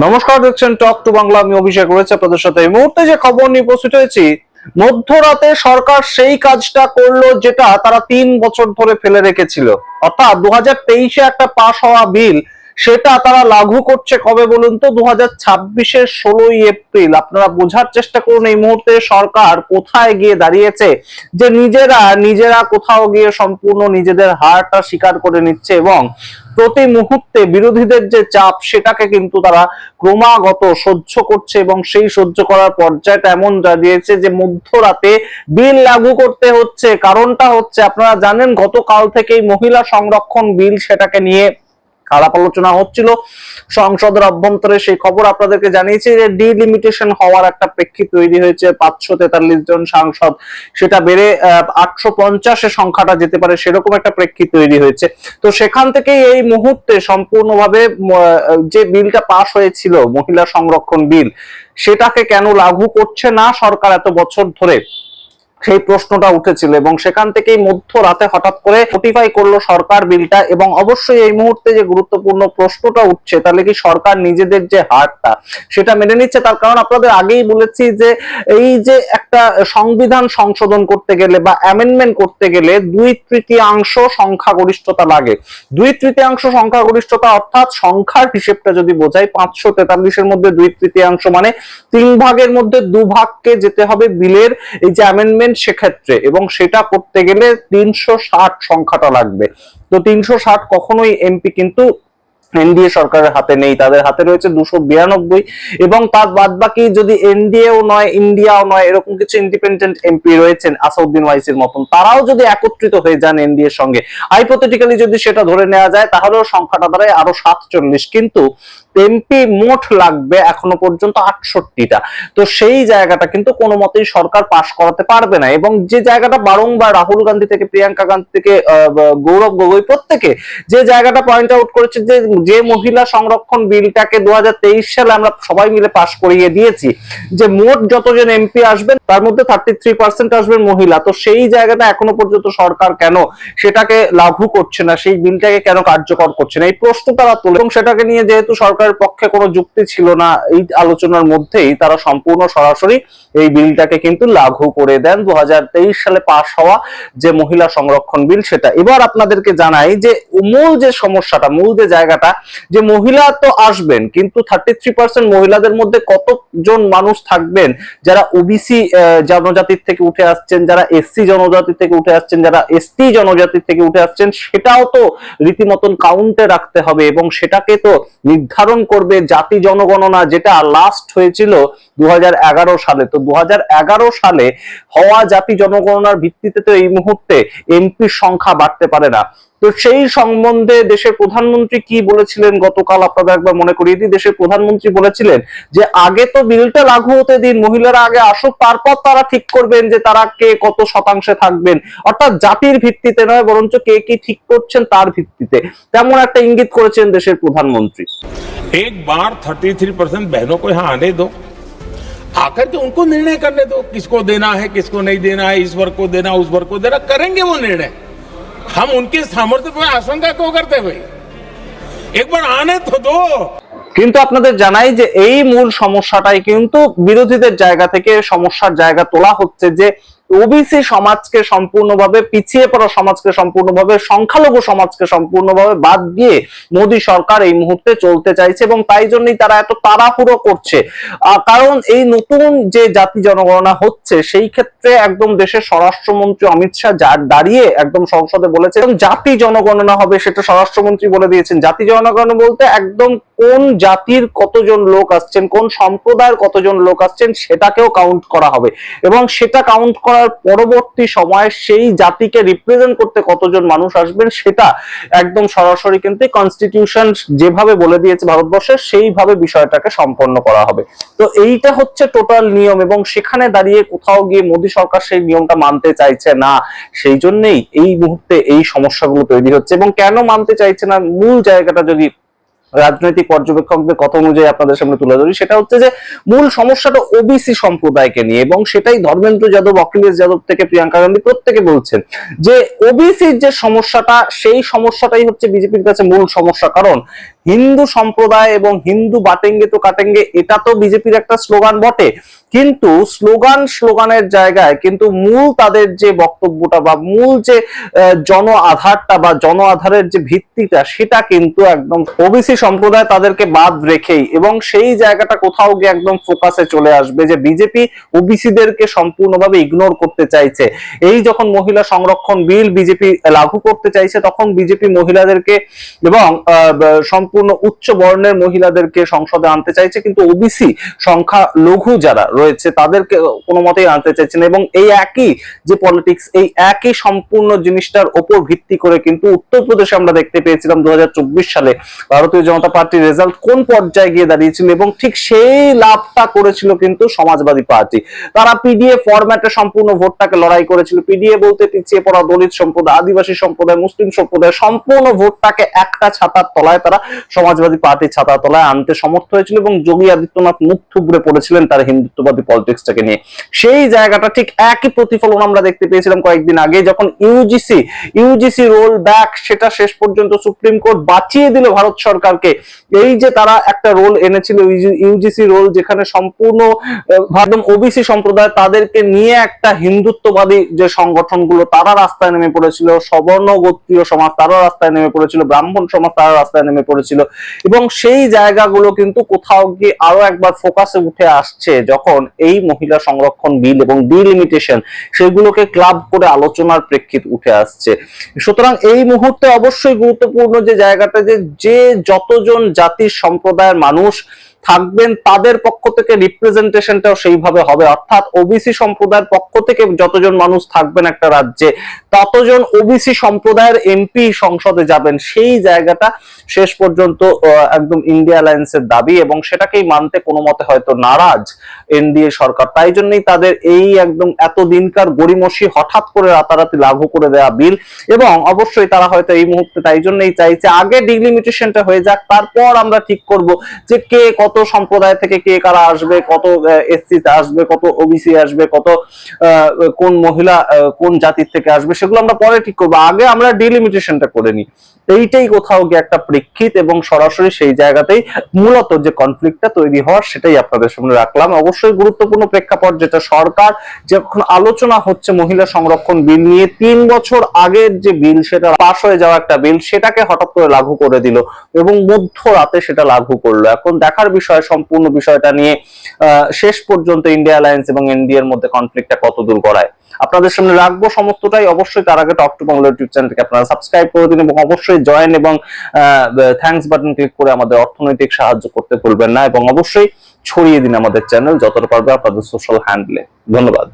নমস্কার, দেখছেন talk to Bangla. আমি অভিষেক রয়েছে আপনাদের সাথে। এই মুহূর্তে যে খবর নিয়ে উপস্থিত হয়েছি, মধ্যরাতে সরকার সেই কাজটা করলো যেটা তারা 3 বছর ধরে ফেলে রেখেছিল। অর্থাৎ 2023-এ একটা পাশ হওয়া বিল, সেটা তারা লাগু করছে কবে বলুন তো? 2026-এর 16ই এপ্রিল। আপনারা বোঝার চেষ্টা করুন এই মুহূর্তে সরকার কোথায় গিয়ে দাঁড়িয়েছে, যে নিজেরা কোথাও গিয়ে সম্পূর্ণ নিজেদের হারটা স্বীকার করে নিচ্ছে এবং প্রতি মুহূর্তে বিরোধীদের যে চাপ সেটাকে কিন্তু তারা ক্রমাগত সহ্য করছে এবং সেই সহ্য করার পর্যায়টা এমন দাঁড়িয়েছে যে মধ্যরাতে বিল লাগু করতে হচ্ছে। কারণটা হচ্ছে, আপনারা জানেন গতকাল থেকেই মহিলা সংরক্ষণ বিল, সেটাকে নিয়ে আলাপ আলোচনা হচ্ছিল সংসদের অভ্যন্তরে। সেই খবর আপনাদেরকে জানিয়েছি যে ডিলিমিটেশন হওয়ার একটা প্রেক্ষিত তৈরি হয়েছে। 543 জন সাংসদ, সেটা বেড়ে 850-এ সংখ্যাটা যেতে পারে, সেরকম একটা প্রেক্ষিত তৈরি হয়েছে। তো সেখান থেকেই এই মুহূর্তে সম্পূর্ণভাবে যে বিলটা পাস হয়েছিল, মহিলা সংরক্ষণ বিল, সেটাকে কেন লাগু করছে না সরকার এত বছর ধরে, সেই প্রশ্নটা উঠেছিল এবং সেখান থেকেই মধ্যরাতে হঠাৎ করে নোটিফাই করলো সরকার বিলটা। এবং অবশ্যই এই মুহূর্তে যে গুরুত্বপূর্ণ প্রশ্নটা উঠছে, তাহলে কি সরকার নিজেদের যে হারটা সেটা মেনে নিচ্ছে? তার কারণ আপনাদের আগেই বলেছি যে এই যে একটা সংবিধান সংশোধন করতে গেলে বা অ্যামেন্ডমেন্ট করতে গেলে 2/3 সংখ্যাগরিষ্ঠতা লাগে। 2/3 সংখ্যাগরিষ্ঠতা অর্থাৎ সংখ্যার হিসেবটা যদি বোঝাই, 543-এর মধ্যে 2/3 মানে 3 ভাগের মধ্যে 2 ভাগকে যেতে হবে বিলের এই যে অ্যামেন্ডমেন্ট সেক্ষেত্রে, এবং সেটা করতে গেলে 360 সংখ্যাটা লাগবে। তো 360 কখনোই এমপি কিন্তু এনডিএ সরকারের হাতে নেই, তাদের হাতে রয়েছে 292। এবং তার বাদ বাকি যদি এনডিএও নয়, ইন্ডিয়াও নয়, এরকম কিছু ইন্ডিপেন্ডেন্ট এমপি রয়েছেন আসাউদ্দিন ওয়াইসির মতন, তারাও যদি একত্রিত হয়ে যান এনডিএ এর সঙ্গে, হাইপোথেটিক্যালি যদি সেটা ধরে নেওয়া যায়, তাহলেও সংখ্যাটা দাঁড়ায় আরো 47। কিন্তু এমপি মোট লাগবে এখনো পর্যন্ত 68টা। তো সেই জায়গাটা কিন্তু কোনো মতেই সরকার পাশ করাতে পারবে না। এবং যে জায়গাটা বারংবার রাহুল গান্ধী থেকে প্রিয়াঙ্কা গান্ধী থেকে গৌরব গগৈ প্রত্যেকে যে জায়গাটা পয়েন্ট আউট করেছে, যে মহিলা সংরক্ষণ বিলটাকে 2023 সালে আমরা সবাই মিলে পাশ করিয়ে দিয়েছি, যে মোট যতজন এমপি আসবেন তার মধ্যে 33% আসবেন মহিলা। তো সেই জায়গাটা এখনো পর্যন্ত সরকার কেন সেটাকে লাগু করছে না, সেই বিলটাকে কেন কার্যকর করছে না, এই প্রশ্ন তারা তোলে। এবং সেটাকে নিয়ে যেহেতু সরকারের পক্ষে কোনো যুক্তি ছিল না, এই আলোচনার মধ্যেই তারা সম্পূর্ণ সরাসরি এই বিলটাকে কিন্তু লাগু করে দেন 2023 সালে পাশ হওয়া যে মহিলা সংরক্ষণ বিল সেটা। এবার আপনাদেরকে জানাই যে মূল যে সমস্যাটা, মূল যে জায়গাটা, যে মহিলা তো আসবেন, কিন্তু 33% মহিলাদের মধ্যে কতজন মানুষ থাকবেন যারা ওবিসি জনজাতির থেকে উঠে আসছেন, যারা এসসি জনজাতি থেকে উঠে আসছেন, যারা এসটি জনজাতির থেকে উঠে আসছেন, সেটাও তো রীতিমতন কাউন্টে রাখতে হবে। এবং সেটাকে তো নির্ধারণ করবে জাতি জনগণনা, যেটা লাস্ট হয়েছিল 2011 সালে। তো 2011 সালে হওয়া জাতি জনগণনার ভিত্তিতে তো এই মুহূর্তে এমপির সংখ্যা বাড়তে পারে না। তো সেই সম্বন্ধে দেশের প্রধানমন্ত্রী কি বলেছিলেন গতকাল, আপনাদের একবার মনে করিয়ে দিই। দেশের প্রধানমন্ত্রী বলেছিলেন যে আগে তো বিলটা লাগু হতে দিন, মহিলারা আগে আসুক, তারপর তারা ঠিক করবেন যে তারা কে কত শতাংশে থাকবেন। অর্থাৎ জাতির ভিত্তিতে নয়, বরঞ্চ কে কি ঠিক করছেন তার ভিত্তিতে, তেমন একটা ইঙ্গিত করেছেন দেশের প্রধানমন্ত্রী। एक बार 33% बहनों को यहाँ आने दो, आकर के उनको निर्णय करने दो, किसको देना है किसको नहीं देना है, इस वर्ग को देना उस वर्ग को देना, करेंगे वो निर्णय। हम उनके सामर्थ्य पर आशंका क्यों करते भाई, एक बार आने तो दो। কিন্তু আপনাদের জানাই যে এই মূল সমস্যাটাই কিন্তু বিরোধীদের জায়গা থেকে সমস্যার জায়গা তোলা হচ্ছে, যে ওবিসি সমাজকে সম্পূর্ণভাবে, পিছিয়ে পড়া সমাজকে সম্পূর্ণভাবে, সংখ্যালঘু সমাজকে সম্পূর্ণভাবে বাদ দিয়ে মোদী সরকার এই মুহূর্তে চলতে চাইছে। এবং তাই জন্যই তারা এত তাড়াহুড়ো করছে। কারণ এই নতুন যে জাতি জনগণনা হচ্ছে, সেই ক্ষেত্রে একদম দেশের স্বরাষ্ট্রমন্ত্রী অমিত শাহ দাঁড়িয়ে একদম সংসদে বলেছে জাতি জনগণনা হবে, সেটা স্বরাষ্ট্রমন্ত্রী বলে দিয়েছেন। জাতি জনগণনা বলতে একদম কোন জাতির কতজন লোক আসছেন, কোন সম্প্রদায়ের কতজন লোক আসছেন, সেটাকেও কাউন্ট করা হবে। এবং সেটা কাউন্ট করার পরবর্তী সময়ে সেই জাতিকে রিপ্রেজেন্ট করতে কতজন মানুষ আসবেন, সেটা একদম সরাসরি কিন্তু কনস্টিটিউশন যেভাবে বলে দিয়েছে ভারতবর্ষের, সেইভাবে বিষয়টাকে সম্পন্ন করা হবে। তো এইটা হচ্ছে টোটাল নিয়ম। এবং সেখানে দাঁড়িয়ে কোথাও গিয়ে মোদী সরকার সেই নিয়মটা মানতে চাইছে না, সেই জন্যই এই মুহূর্তে এই সমস্যাগুলো তৈরি হচ্ছে। এবং কেন মানতে চাইছে না, মূল জায়গাটা যদি রাজনৈতিক পর্যবেক্ষকদের কথা অনুযায়ী আপনাদের সামনে তুলে ধরি, সেটা হচ্ছে যে মূল সমস্যাটা ওবিসি সম্প্রদায়কে নিয়ে, এবং সেটাই ধর্মেন্দ্র যাদব, অখিলেশ যাদব থেকে প্রিয়াঙ্কা গান্ধী প্রত্যেকে বলছেন যে ওবিসির যে সমস্যাটা, সেই সমস্যাটাই হচ্ছে বিজেপির কাছে মূল সমস্যা। কারণ হিন্দু সম্প্রদায় এবং হিন্দু বাটেঙ্গে তো কাটেঙ্গে, এটা তো বিজেপির একটা স্লোগান বটে, কিন্তু স্লোগানের জায়গায় কিন্তু মূল তাদের যে বক্তব্যটা বা মূল যে জন আধারটা বা জন আধারের যে ভিত্তিটা, সেটা কিন্তু একদম ওবিসি সম্প্রদায় তাদেরকে বাদ রেখেই, এবং সেই জায়গাটা কোথাও গিয়ে একদম ফোকাসে চলে আসবে যে বিজেপি ওবিসিদেরকে সম্পূর্ণভাবে ইগনোর করতে চাইছে। এই যখন মহিলা সংরক্ষণ বিল বিজেপি লাগু করতে চাইছে, তখন বিজেপি মহিলাদেরকে এবং সম্পূর্ণ উচ্চ বর্ণের মহিলাদেরকে সংসদে আনতে চাইছে, কিন্তু ওবিসি সংখ্যা লঘু যারা রয়েছে তাদেরকে কোনো মতেই আনতে চাইছে না। এবং এই একই যে পলিটিক্স, এই একই সম্পূর্ণ জিনিসটার ওপর ভিত্তি করে কিন্তু উত্তরপ্রদেশে আমরা দেখতে পেয়েছিলাম 2024 সালে ভারতীয় জনতা পার্টির রেজাল্ট কোন পর্যায়ে গিয়ে দাঁড়িয়েছিল, এবং ঠিক সেই লাভটা করেছিল কিন্তু সমাজবাদী পার্টি। তারা পিডিএ ফরম্যাটে সম্পূর্ণ ভোটটাকে লড়াই করেছিল। পিডিএ বলতে পিছিয়ে পড়া দলিত সম্প্রদায়, আদিবাসী সম্প্রদায়, মুসলিম সম্প্রদায়, সম্পূর্ণ ভোটটাকে একটা ছাতার তলায় তারা সমাজবাদী পার্টির ছাতার তলায় আনতে সমর্থ হয়েছিল, এবং যোগী আদিত্যনাথ মুখ থুবড়ে পড়েছিলেন তার হিন্দুত্ববাদী পলিটিক্সটাকে নিয়ে। সেই জায়গাটা ঠিক একই প্রতিফলন আমরা দেখতে পেয়েছিলাম কয়েকদিন আগে, যখন ইউজিসি রোল ব্যাক, সেটা শেষ পর্যন্ত সুপ্রিম কোর্ট বাঁচিয়ে দিল ভারত সরকারকে। এই যে তারা একটা রোল এনেছিল ইউজিসি রোল, যেখানে সম্পূর্ণ একদম ওবিসি সম্প্রদায় তাদেরকে নিয়ে একটা হিন্দুত্ববাদী যে সংগঠনগুলো তারা রাস্তায় নেমে পড়েছিল, সবর্ণ গোত্রীয় সমাজ তারা রাস্তায় নেমে পড়েছিল, ব্রাহ্মণ সমাজ তারা রাস্তায় নেমে পড়েছিল, এবং সেই জায়গাগুলো কিন্তু কোথাও গিয়ে আরো একবার ফোকাসে উঠে আসছে যখন এই মহিলা সংরক্ষণ বিল এবং ডিলিমিটেশন সেগুলোকে ক্লাব করে আলোচনার প্রেক্ষিত উঠে আসছে। সুতরাং এই মুহূর্তে অবশ্যই গুরুত্বপূর্ণ যে জায়গাটা, যে যতজন জাতির সম্প্রদায়ের মানুষ থাকবেন তাদের পক্ষ থেকে রিপ্রেজেন্টেশনটাও সেইভাবে হবে, অর্থাৎ ওবিসি সম্প্রদায়ের পক্ষ থেকে যতজন মানুষ থাকবেন একটা রাজ্যে, ততজন ওবিসি সম্প্রদায়ের এমপি সংসদে যাবেন। সেই জায়গাটা শেষ পর্যন্ত একদম ইন্ডিয়া অ্যালায়েন্সের দাবি, এবং সেটাকেই মানতে কোনো মতে হয়তো নারাজ এনডিএ সরকার। তাই জন্যই তাদের এই একদম এতদিনকার গড়িমসি হঠাৎ করে রাতারাতি লাগু করে দেওয়া বিল, এবং অবশ্যই তারা হয়তো এই মুহূর্তে তাই জন্যই চাইছে আগে ডিলিমিটেশনটা হয়ে যাক, তারপর আমরা ঠিক করব যে কে কত সম্প্রদায় থেকে কে কারা আসবে, কত এসসি আসবে, কত ওবিসি আসবে, কত কোন মহিলা কোন জাতির থেকে আসবে, সেগুলো আমরা পরে ঠিক করবো, আগে আমরা ডিলিমিটেশনটা করে নিই। এইটাই কোথাও গিয়ে একটা প্রেক্ষিত, এবং সরাসরি সেই জায়গাতেই মূলত যে কনফ্লিক্টটা তৈরি হওয়ার সেটাই আপনাদের সামনে রাখলাম। অবশ্যই গুরুত্বপূর্ণ প্রেক্ষাপট যেটা, সরকার যখন আলোচনা হচ্ছে মহিলা সংরক্ষণ বিল নিয়ে, 3 বছর আগের যে বিল, সেটা পাশ হয়ে যাওয়া একটা বিল, সেটাকে হঠাৎ করে লাগু করে দিল এবং মধ্যরাতে সেটা লাগু করলো। এখন দেখার বিষয় সম্পূর্ণ বিষয়টা নিয়ে শেষ পর্যন্ত ইন্ডিয়া অ্যালায়েন্স এবং এনডিএ এর মধ্যে কনফ্লিক্টটা কতদূর গড়ায় আপনাদের সামনে রাখবো সমস্তটাই। অবশ্যই তার আগে টক টু বাংলা ইউটিউব চ্যানেলকে আপনারা সাবস্ক্রাইব করে দিন, এবং অবশ্যই জয়েন এবং থ্যাঙ্কস বাটন ক্লিক করে আমাদের অর্থনৈতিক সাহায্য করতে ভুলবেন না, এবং অবশ্যই ছড়িয়ে দিন আমাদের চ্যানেল যতটা পারবে আপনাদের সোশ্যাল হ্যান্ডেলে। ধন্যবাদ।